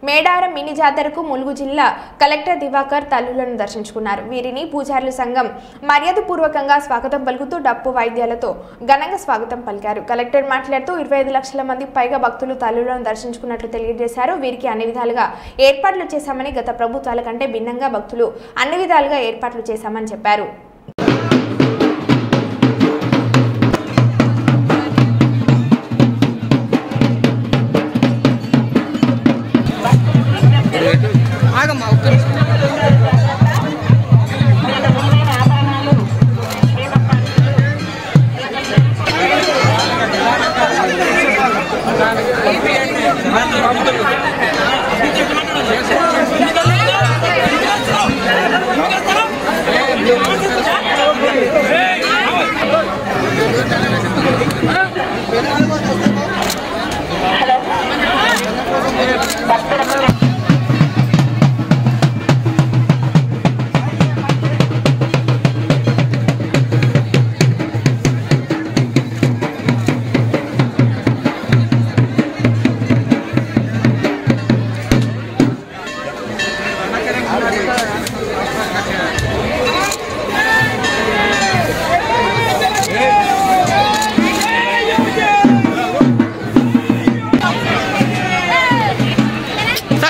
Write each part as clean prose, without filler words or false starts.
Medaram mini జాతరకు ములుగు జిల్లా collector Diwakar తల్లులను దర్శించుకున్నారు. వీరిని పూజారుల సంఘం మర్యాదపూర్వకంగా స్వాగతం పలుకుతూ డప్పు వాయిద్యాలతో ఘనంగా స్వాగతం పలికారు. కలెక్టర్ మాట్లాడుతూ 25 లక్షల మంది పైగా భక్తులు తల్లులను దర్శించుకున్నట్లు తెలియజేశారు. వీరికి అన్ని విధాలుగా ఏర్పాట్లు చేశామని, గత ప్రభుత్వాల కంటే భిన్నంగా భక్తులు అన్ని విధాలుగా ఏర్పాట్లు చేశామని చెప్పారు.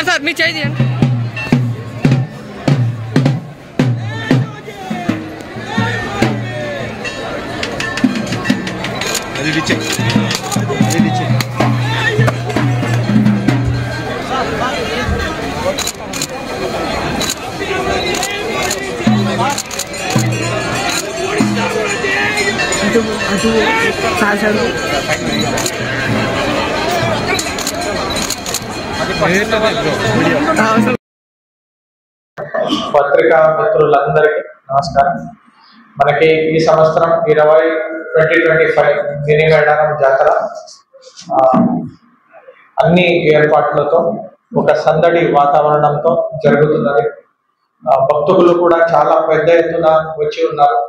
सर मी चाहिए పత్రికా మిత్రులందరికీ నమస్కారం. మనకి ఈ సంవత్సరం 2025 మినీ మేడారం జాతర అన్ని ఏర్పాట్లతో ఒక సందడి వాతావరణంతో జరుగుతున్నది. భక్తులు కూడా చాలా పెద్ద ఎత్తున వచ్చి ఉన్నారు.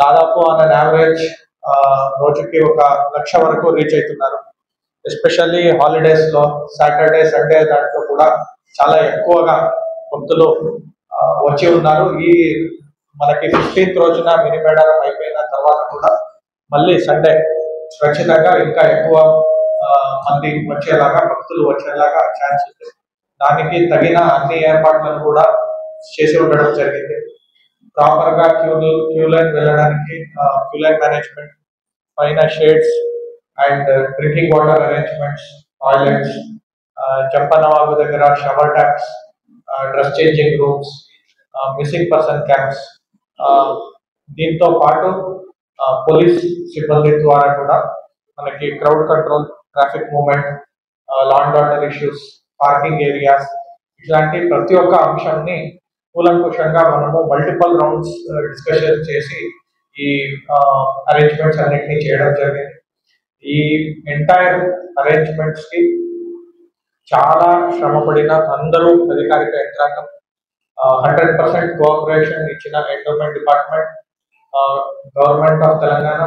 దాదాపు ఆన్ యావరేజ్ రోజుకి 1 లక్ష వరకు రీచ్ అవుతున్నారు. ఎస్పెషల్లీ హాలిడేస్ లో సాటర్డే సండే దాంట్లో కూడా చాలా ఎక్కువగా భక్తులు వచ్చి ఉన్నారు. ఈ మనకి 15th రోజున మినీ మేడారం అయిపోయిన తర్వాత కూడా మళ్ళీ సండే ఖచ్చితంగా ఇంకా ఎక్కువ మంది వచ్చేలాగా, భక్తులు వచ్చేలాగా ఛాన్స్ ఉంది. దానికి తగిన అన్ని ఏర్పాట్లను కూడా చేసి ఉండడం జరిగింది. ప్రాపర్ గా క్యూ లైన్ వెళ్ళడానికి క్యూ లైన్ మేనేజ్మెంట్, పైన shades and drinking water arrangements, toilets, Champanavagu దగ్గర shower taps, dress changing rooms, missing person camps, దీంతో పాటు పోలీస్ సిబ్బంది ద్వారా కూడా మనకి crowd control, traffic movement, law and order issues, parking areas, ఇట్లాంటి ప్రతి ఒక్క అంశాన్ని కూలంకుషంగా మనము మల్టిపుల్ రౌండ్స్ డిస్కషన్ చేసి ఈ అరేంజ్మెంట్స్ అన్నిటినీ చేయడం జరిగింది. ఈ ఎంటైర్ అరేంజ్మెంట్స్ కి చాలా శ్రమపడిన అందరూ అధికారిక యంత్రాంగం, 100% కోఆపరేషన్ ఇచ్చిన endowment department, government of Telangana,